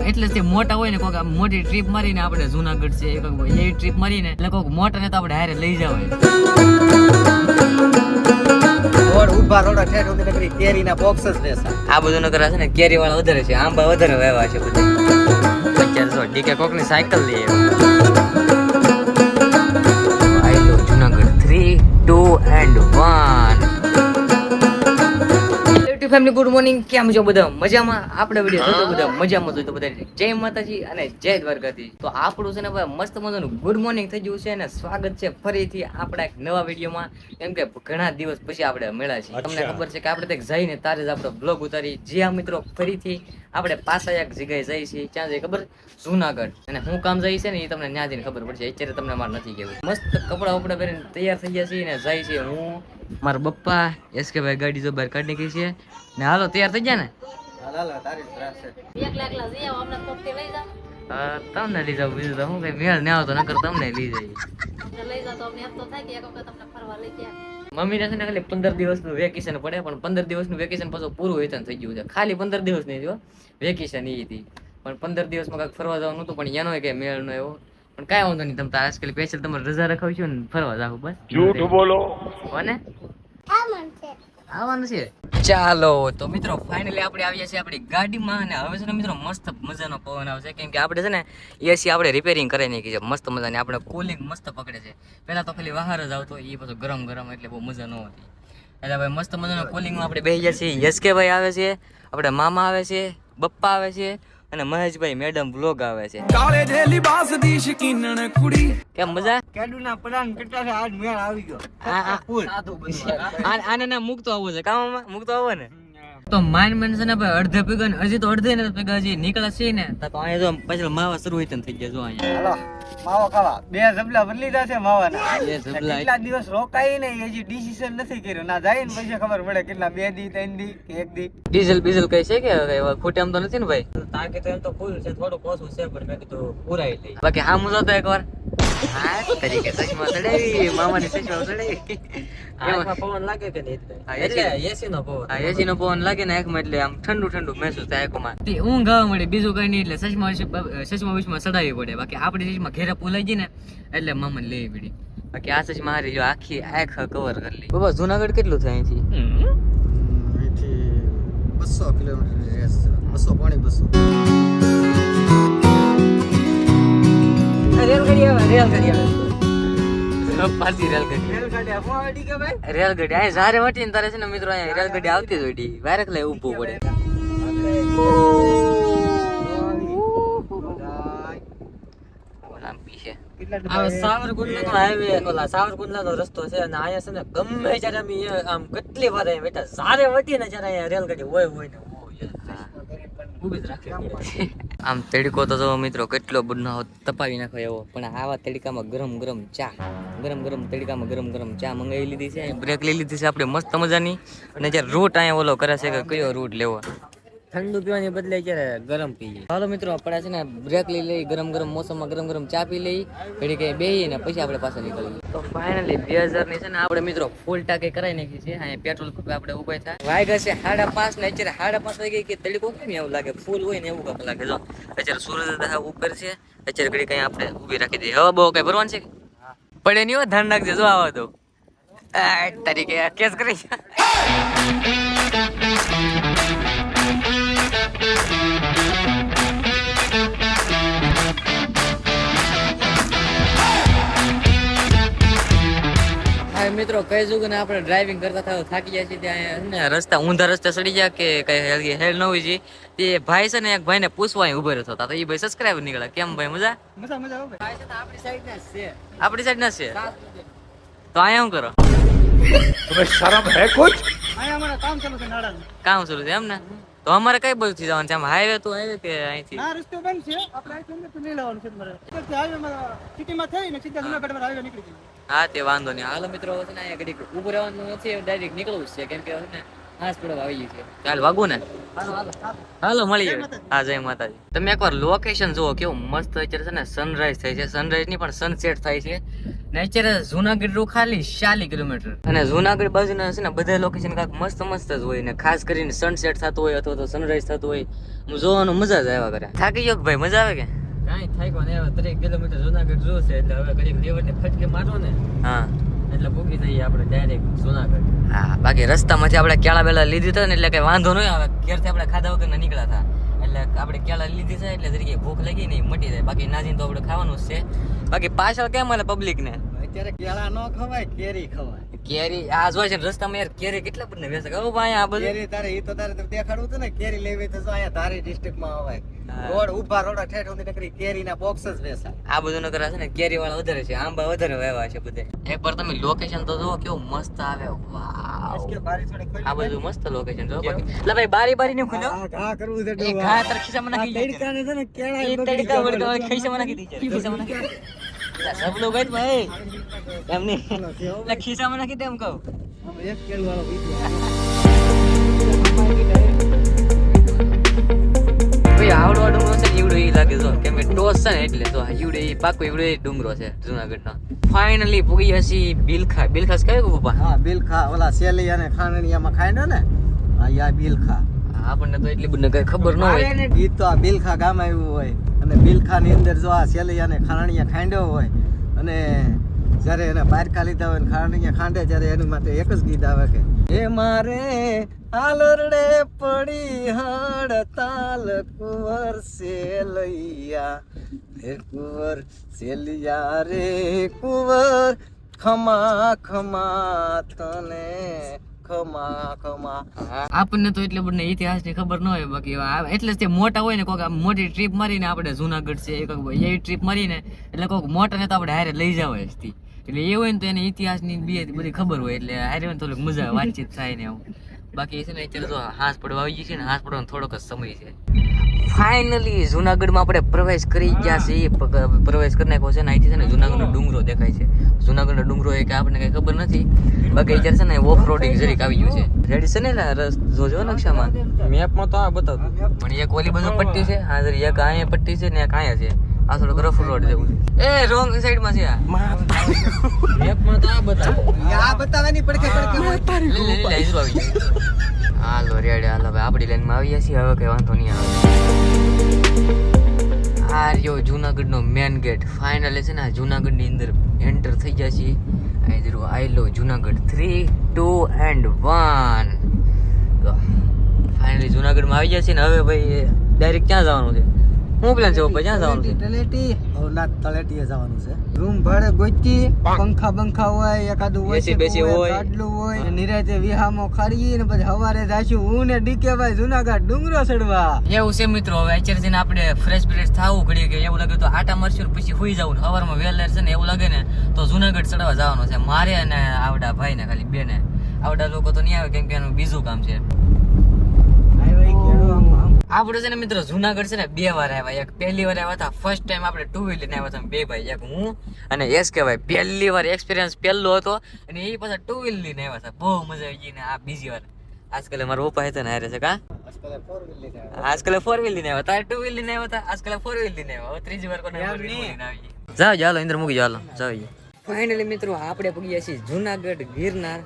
એટલે જ તે મોટા હોય ને કોઈક આમ મોટી ટ્રીપ મારીને આપણે જુનાગઢ છે એ ટ્રીપ મારીને એટલે કોઈક મોટા ને તો આપણે હારે લઈ જવાય. રોડ ઉભા રોડ ઠેર સુધી નકરી કેરીના બોક્સ જ રહેશે. આ બધું નગર છે ને કેરી વાળા વધારે છે, આંબા વધારે વાવ્યા છે બધા. અત્યારે જો ડીકે કોક ની સાયકલ લઈ આવ્યો. Junagadh 3, 2 and 1. Family good morning, કેમ છો બધા? મજામાં? આપણે વિડીયો જોતો બધા મજામાં જોઈ તો બધા જય માતાજી અને જય દ્વારકાધીશ. તો આપણું છે ને ભાઈ મસ્ત મજાનું ગુડ મોર્નિંગ થઈ ગયું છે અને સ્વાગત છે ફરીથી આપણા એક નવા વિડીયોમાં. કેમ કે ઘણા દિવસ પછી આપણે મળ્યા છીએ. તમને ખબર છે કે આપણે ત્યાં જઈને તારે જ આપણો બ્લોગ ઉતારી. જ્યાં મિત્રો ફરીથી આપણે પાછા એક જગ્યાએ જઈએ છીએ. ક્યાં જઈએ ખબર? જુનાગઢ. અને હું કામ જઈએ છે ને એ તમને ત્યાં જઈને ખબર પડશે. અત્યારે તમને મારે નથી કહેવું. મસ્ત કપડા વપડા પહેરીને તૈયાર થઈ ગયા છીએ ને જાય છે હું, મારા પપ્પા, એસકે ભાઈ ગાડી જો બહાર કાઢી નાખી છે ને. હાલો તૈયાર થઈ ગયા ને? તમને લઈ જાવ, બીજું તો હું કઈ મેળ ને આવતો નકર તમને લઈ જઈએ. મમ્મી ને છે ને ખાલી 15 દિવસનું વેકેશન પડે, પણ 15 દિવસનું વેકેશન પાછું પૂરું વેતન થઈ ગયું છે. ખાલી 15 દિવસ નહીં જો વેકેશન એ હતી, પણ 15 દિવસમાં કાંઈક ફરવા જવાનું હતું, પણ એનો કઈ મેળ નો એવો. પણ કાંઈ વાંધો નહીં, તમે આજકાલ સ્પેશિયલ તમારે રજા રખાવશું ને ફરવા જાવ બસ. જૂઠ બોલો કોને આવવાનું છે? ચાલો તો મિત્રો ફાઇનલી આપણે આવ્યા છીએ આપણી ગાડીમાં અને હવે છે ને મિત્રો મસ્ત મજાનો પવન આવશે. કેમ કે આપણે છે ને એસી આપણે રિપેરિંગ કરાવી નાખી છે મસ્ત મજાની. આપણે કુલિંગ મસ્ત પકડે છે. પહેલા તો ખાલી બહાર જ આવતો, એ પાછો ગરમ ગરમ એટલે બહુ મજા ન હતી. એટલે ભાઈ મસ્ત મજાનો કુલિંગમાં આપણે બેસી ગયા છીએ. યશકે ભાઈ આવે છે, આપણે મામા આવે છે, બપ્પા આવે છે અને મહેશભાઈ મેડમ વ્લોગ આવે છે. કાળે જે લિબાસ દી શકીનણ કુડી કેમ મજા? કેડુના પ્લાન કેટલા છે? આજ મેળ આવી ગયો. આને ના મુકતો આવું છે કામમાં, મુકતો આવો ને તો માઇન મેન છે ને ભાઈ અડધે પીગા ને હજી તો અડધે ને પીગા હજી નીકળે છે ને. તો અહીંયા જો પાછળ માવા શરૂ થઈ ગયા જો અહીંયા. હાલો માવો ખાવા. 2 જબલા બદલી જશે માવાના. 2 જબલા કેટલા દિવસ રોકાઈ ને હજી ડિસિઝન નથી કર્યું. ના જાય ને પછી ખબર પડે કેટલા 2 દી 3 દી કે 1 દી. ડીઝલ બીઝલ કઈ છે કે ખોટે આમ તો નથી ને ભાઈ? તાકે તો એમ તો ફૂલ છે, થોડું ઓછું છે પણ મેં કીધું પુરાઈ લઈ. બાકી હા મુજો તો એકવાર હા તરીકે ચશ્મા ચડાવી, મામાની ચશ્મા ચડાવી. આંખમાં પવન લાગે કે નહીં? એટલે એસી નો પવન. હા એસી નો પવન લાગે ને આંખમાં એટલે આમ ઠંડુ ઠંડુ મહેસૂસ થાય આંખમાં. ઊંઘ આવવા મળે બીજું કઈ નહીં. એટલે ચશ્મા વિશમાં ચડાવવી પડે. બાકી આપણી ચશ્મા ઘેરે પુલાઈ ગઈ ને એટલે મામાને લેવી પડી. બાકી આ ચશ્મા હારી જો આખી આંખ કવર કરી લે. બાબા જુનાગઢ કેટલું થાય અહીંથી? 200 કિલોમીટર 200 પાણી 200. રેલગાડી આવે, રેલગાડી આવે. પાછી રેલગાડી રેલગાડી અહીંયા જારે વટી ને તારે છે ને મિત્રો અહીંયા રેલગાડી આવતી જ હોય. વારે એટલે ઊભું પડે. સાવરકુંડલા હાઈવે, ઓલા સાવરકુંડલા નો રસ્તો છે અને અહીંયા છે ને ગમે ત્યારે અમે આમ કેટલી વાર અહીંયા બેઠા સારે વટી ને જ્યારે અહીંયા રેલગાડી હોય ને ઉભી જ રાખે. આમ તડકો તો જો મિત્રો કેટલો બધો તપાવી નાખો એવો, પણ આવા તડકામાં ગરમ ગરમ ચા, ગરમ ગરમ તડકામાં ગરમ ગરમ ચા મંગાવી લીધી છે. બ્રેક લઈ લીધી છે આપણે મસ્ત મજાની. અને જ્યારે રૂટ અહીંયા ઓલો કરે છે કે કયો રૂટ લેવો, ઠંડુ પીવાની બદલે જ્યારે ગરમ પીએ. હાલો મિત્રો આપણે છે ને બ્રેક લઈ ગરમ ગરમ મોસમમાં ગરમ ગરમ ચા પી લઈ, ઘડી કઈ બેસી ને પછી આપણે પાછા નીકળીએ. તો ફાઇનલી 2000 ની છે ને આપણે મિત્રો ફૂલ ટાંકી કરાવી નાખી છે. અહીંયા પેટ્રોલ પંપે આપણે ઉભા થાય. વાગ્યા છે 5:30 ને અત્યારે 5:30 વાગી કે તડકો કેમ એવું લાગે? ફૂલ હોય ને એવું કાંક લાગે. જો અત્યારે સૂરજ ઉપર છે. અત્યારે ઘડી કઈ આપણે ઊભી રાખી દઈએ. હવા બહુ કઈ ભરવાનું છે પડે નહીં હો, ધ્યાન રાખજે. જો આવો તો તરીકે કેસ કરી. મિત્રો કઈ જુગ ને આપણે ડ્રાઇવિંગ કરતા થાય થાકી જાય છે. ત્યાં રસ્તા ઊંધા રસ્તે ચડી જાય કે કઈ હેલ ન હોય છે. તે ભાઈ છે ને એક ભાઈ ને પૂછવા ઉભો રહ્યો હતા. તો એ ભાઈ સબસ્ક્રાઈબર નીકળ્યા. કેમ ભાઈ મજા? મજા ભાઈ છે. આપણી સાઈડ ના છે, આપણી સાઈડ ના છે. તો અહીંયા શું કરો? तुम्हें शर्म है कुछ? અહીંયા અમારા કામ ચાલુ છે નાડાનું. કામ શરૂ છે એમ ને? તો અમારે કઈ બાજુ થી જવાનું છે? આમ હાઈવે તો હાઈવે કે અહીંથી? ના રસ્તો બંધ છે. આપણે અહીંથી તો નહીં લેવાનું છે તમારે. એટલે હાઈવેમાં સિટીમાં થઈને સીધા જુનાગઢમાં હાઈવે નીકળી જાય. હા તે વાંધો નહીં. હાલો મિત્રો છે ને અહીંયા ઘડીક ઊભું રહેવાનું નથી, ડાયરેક્ટ નીકળવું જ છે. કેમ કે ને હાસ પડવા આવી ગઈ છે. ચાલ વાગું ને? હાલો મળીએ. હા જય માતાજી. તમે એકવાર લોકેશન જુઓ કેવું મસ્ત. અત્યારે છે ને સનરાઈઝ થાય છે, સનરાઈઝ ની પણ સનસેટ થાય છે. ને અત્યારે જુનાગઢ નું ખાલી 40 કિલોમીટર. અને જુનાગઢ બાજુના છે ને બધા લોકેશન કાંઈક મસ્ત મસ્ત જ હોય. ને ખાસ કરીને સનસેટ થતું હોય અથવા તો સનરાઈઝ થતું હોય જોવાનું મજા જ આવ્યા કરે. થાકી ગયો કે ભાઈ મજા આવે કે? કાંઈ થાય ને હવે 3 કિલોમીટર જુનાગઢ જો છે એટલે હવે ઘડીક લેવડને ફટકે મારો ને હા એટલે ભૂગી જઈએ આપણે ડાયરેક્ટ જુનાગઢ. હા બાકી રસ્તામાંથી આપણે કેળા બેલા લીધી તો ને એટલે કઈ વાંધો નહીં આવે. ઘેરથી આપણે ખાધા વગર નીકળ્યા હતા એટલે આપણે કેળા લીધી છે એટલે જરીકે ભૂખ લાગી નહીં મટી જાય. બાકી નાજીને તો આપણે ખાવાનું જ છે. બાકી પાછળ કેમ મળે પબ્લિક ને? અત્યારે કેળા ન ખવાય, કેરી ખવાય. કેરી આ જોઈ છે ને રસ્તામાં યાર કેરી કેટલા બધને વેચે કહું ભાઈ આ બધું કેરી તારે ઈ તો તારે દેખાડવું હતું ને, કેરી લેવી તો જો અહીંયા ધારી ડિસ્ટ્રિક્ટમાં આવે રોડ ઉભા રોડ ઠેઠ સુધી નકરી કેરીના બોક્સ જ વેચાય. આ બધું ન કરાશે ને કેરી વાળા વધારે છે, આંબા વધારે વાવ્યા છે બધે. એકવાર તમે લોકેશન તો જુઓ કેવું મસ્ત આવે. વાવ કે બારી થોડી ખોલી આ બધું મસ્ત લોકેશન જો. બાકી એટલે ભાઈ બારી બારી ને ખુલ્યો ઘા કરવું છે એ ઘા તાર ખિસ્સામાં નાખી દે. તડકાને છે ને કેળા એ તડકા વળકા ખિસ્સામાં નાખી દીજે. ખિસ્સામાં નાખી સબ લોગ ગઈ ભાઈ એમ નહીં એટલે ખિસ્સામાં નાખી દે એમ કહું. એક કેળ વાળો બીજો ભાઈ આવડો ડુંગરો છે ને એવડો એ લાગે જો કેમ કે ટોસ છે ને એટલે તો એવડો એ પાકો એવડો એ ડુંગરો છે જુનાગઢનો. ફાઇનલી પૂગી હસી બિલખા. બિલખાસ કયો કે પપ્પા? હા બિલખા ઓલા સેલી અને ખાંડણીયામાં ખાંડ્યો ને હા યા બિલખા. આપણને તો એટલી બધી કઈ ખબર ન હોય. ઈ તો આ બિલખા ગામ આવ્યું હોય અને બિલખા ની અંદર જો આ સેલી અને ખાંડણીયા ખાંડ્યો હોય અને જ્યારે એને પારકા લીધા હોય ને ખાંડણીયા ખાંડે ત્યારે એની માટે એક જ ગીત આવે કે એ મારે હાલરડે પડી હડતાલ કુંવર સેલૈયા હે કુંવર સેલિયા રે કુંવર ખમા ખમા તને ખમા ખમા. આપણને તો એટલે બધું ઇતિહાસ ની ખબર ન હોય. બાકી એટલે જ તે મોટા હોય ને કોઈક મોટી ટ્રીપ મારીને આપણે જુનાગઢ છે એવી ટ્રીપ મારીને એટલે કોઈક મોટા ને તો આપણે હારે લઈ જાવ એટલે એ હોય ને તો એને ઇતિહાસ ની બધી ખબર હોય એટલે હારે હોય ને થોડીક મજા આવે, વાતચીત થાય ને એવું. બાકી છે ને અત્યારે તો હાંસ પડવા આવી ગઈ છે ને હાંસ પડવાનો થોડોક જ સમય છે. ફાઇનલી જુનાગઢમાં આપણે પ્રવેશ કરી ગયા છે. પ્રવેશ કરી નાખ્યો છે ને અહીંથી છે ને જુનાગઢનો ડુંગરો દેખાય છે. જુનાગઢનો ડુંગરો એ કે આપણને કઈ ખબર નથી. બાકી અત્યારે છે ને ઓફ રોડિંગ જરીક આવી ગયું છે. રેડી છે ને રસ જોજો નકશામાં મેપમાં તો આ બતાવતું પણ એક ઓલી બધું પટ્ટી છે હા જરી એક અહીંયા પટ્ટી છે ને એક અહીંયા છે. આ થોડોક રફ રોડ જેવું છે. એ રોંગ સાઈડ માં છે આ. મેપમાં તો આ બતાવું આ બતાવવાની પડકે પડકે હાલો રેડે હાલો હવે આપણી લાઈનમાં આવીએ છીએ. હવે કઈ વાંધો નહીં આવે. આ રહ્યો જુનાગઢ નો મેન ગેટ. ફાઇનલી છે ને આ જુનાગઢ ની અંદર એન્ટર થઈ ગયા છીએ. અહીં જરૂર આઈ લો જુનાગઢ 3, 2 and 1. ફાઇનલી જુનાગઢ માં આવી ગયા છીએ ને હવે ભાઈ ડાયરેક્ટ ક્યાં જવાનું છે? હું પ્લાન છે પપ્પા ક્યાં જવાનું છે? તળેટી હવનાથ તળેટીએ જવાનું છે. રૂમ ભાડે ગોતી પંખા બંખા હોય એકાદું બેસી બેસી હોય. ગાડલું હોય ને નિરાતે વિહામો ખાડી ને પછી હવારે જાશું હું ને ડીકે ભાઈ જુનાગઢ ડુંગરો ચડવા. એવું છે મિત્રો. હવે અત્યારે જઈને આપણે ફ્રેશ બ્રેશ થાવું ઘડી કે એવું લાગે તો આટા મારશું પછી સુઈ જવું. સવારમાં વહેલા છે ને એવું લાગે ને તો જુનાગઢ ચડવા જવાનું છે મારે અને આવડા ભાઈ ને ખાલી બે ને. આવડા લોકો તો નહીં આવે કેમ કે એનું બીજું કામ છે. આપણે છે ને મિત્રો જુનાગઢ છે ને 2 વાર આવ્યા. એક પહેલી વાર આવ્યા હતા ફર્સ્ટ ટાઈમ આપણે 2 વ્હીલર લઈને આવ્યા હતા બે ભાઈ, એક હું અને એસ કે ભાઈ. પહેલી વાર એક્સપિરિયન્સ પહેલો હતો અને એ પાછા 2 વ્હીલર લઈને આવ્યા હતા. બહુ મજા આવી ગઈ ને આ બીજી વાર. આજકાલ મારા પપ્પા હતા ને હારે છે કા આજકાલ 4 વ્હીલર લઈને આવ્યા. તારે 2 વ્હીલર લઈને આવ્યા હતા આજકાલ 4 વ્હીલર લઈને આવ્યા. ત્રીજી વાર કોને લઈને આવી. જાઓ ચાલો ઇન્દ્ર મૂકી જાઓ જાઓ. ફાઇનલી મિત્રો આપણે પગ્યા છીએ જુનાગઢ ગિરનાર.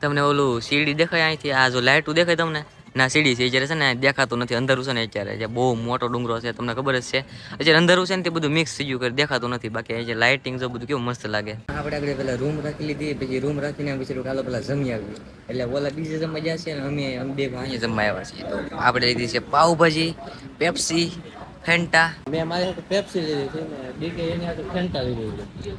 તમને ઓલું સીડી દેખાય અહીંથી આ જો લાઇટું દેખાય તમને ના સીડી છે અત્યારે છે ને દેખાતું નથી. અંધારું છે ને અત્યારે જે બહુ મોટો ડુંગરો છે તમને ખબર જ છે. અત્યારે અંધારું છે ને તે બધું મિક્સ થઈ ગયું કરે દેખાતું નથી. બાકી અહીંયા લાઇટિંગ જો બધું કેવું મસ્ત લાગે. આપણે આગળ પેલા રૂમ રાખી લીધી પછી રૂમ રાખીને પછી કાલો પેલા જમી આવી એટલે ઓલા બીજે જમવા ગયા છે ને અમે બે અહીંયા જમવા આવ્યા છીએ. તો આપણે લીધી છે પાવભાજી, પેપ્સી, ફેન્ટા. મેં મારી સાથે પેપ્સી લીધી છે ને ડીકે એની સાથે ફેન્ટા લીધી છે.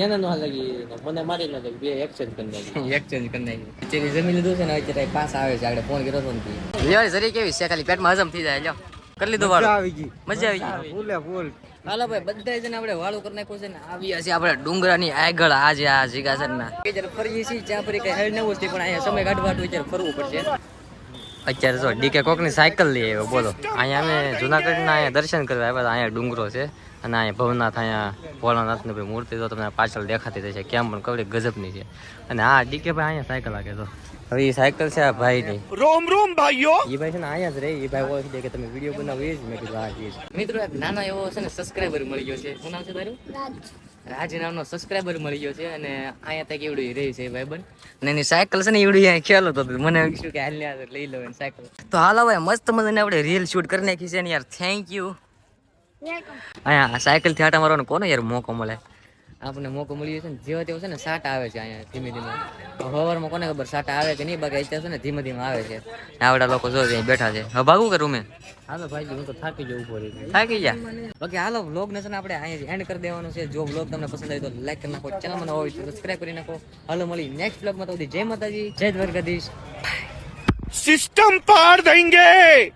એને ન લાગી મને મારી ન લાગી બે એક્સચેન્જ કરી નાખી. એક્સચેન્જ કરી નાખી. અત્યારે જમી લીધું છે ને અત્યારે પાસ આવે છે. આપણે ફોન કર્યો હતો ને જરી કેવી છે ખાલી પેટમાં હજમ થઈ જાય. લ્યો કરી લીધું વાળું. આવી ગઈ મજા આવી ગઈ. ફૂલે ફૂલ. હાલો ભાઈ બધા છે ને આપણે વાળું કરી નાખ્યું છે ને આવ્યા છીએ આપણે ડુંગરાની આગળ આજે આ જીગાસર ના જ્યારે ફરીએ છીએ ત્યાં ફરી કઈ હેડ નવું છે પણ અહીંયા સમય કાઢવા અત્યારે ફરવું પડશે. અત્યારે જો ડીકે કોકની સાયકલ લઈ આવ્યો બોલો. અહીંયા અમે જુનાગઢના અહીંયા દર્શન કરવા આવ્યા. અહીંયા ડુંગરો છે અને અહીંયા ભવનાથ અહીંયા ભોળાનાથની મૂર્તિ તો તમને પાછળ દેખાતી રહેશે કેમ પણ કવડી ગજબની છે. અને હા ડીકે ભાઈ અહીંયા સાયકલ હાકે તો હવે એ સાયકલ છે આ ભાઈની. रोम रोम भाइयों એ ભાઈ છે ને અહીંયા જ રહે. એ ભાઈ ઓળખી દે કે તમે વિડીયો બનાવો એ જ. મેં કીધું હા એ જ. મિત્રો એક નાનો એવો છે ને સબસ્ક્રાઇબર મળી ગયો છે. શું નામ છે તારું? રાજ નામનો સબસ્ક્રાઇબર મળી ગયો છે અને અહીંયા તક એવડું રહી છે ભાઈબંધ. અને એની સાયકલ છે ને એવડું અહીંયા ખેલો તો મને એમ કીધું કે હાલ લઈ લો એની સાયકલ. તો હાલ હવે મસ્ત મજાને આપણે રીલ શૂટ કરી નાખી છે ને યાર. Thank you. અહીંયા સાયકલ થી આટા મારવાનો કોનો યાર મોકો મળે. આપણને મોકો મળ્યો છે ને જેવો તેવો છે ને સાટા આવે છે અહીંયા ધીમે ધીમે. હવારમાં કોને ખબર સાટા આવે કે નહીં, બાકી અત્યારે છે ને ધીમે ધીમે આવે છે. આવડા લોકો જો અહીં બેઠા છે. હવે ભાગું કરું મેં. હાલો ભાઈ હું તો થાકી જવું પડે. થાકી ગયા. બાકી હાલો વ્લોગ ને છે ને આપણે અહીંયા એન્ડ કરી દેવાનું છે. જો વ્લોગ તમને પસંદ આવે તો લાઈક કરી નાખો, ચેનલ માં હોય તો સબસ્ક્રાઇબ કરી નાખો. હાલો મળી નેક્સ્ટ વ્લોગમાં. તો જય માતાજી, જય દ્વારકાધીશ. सिस्टम पार देंगे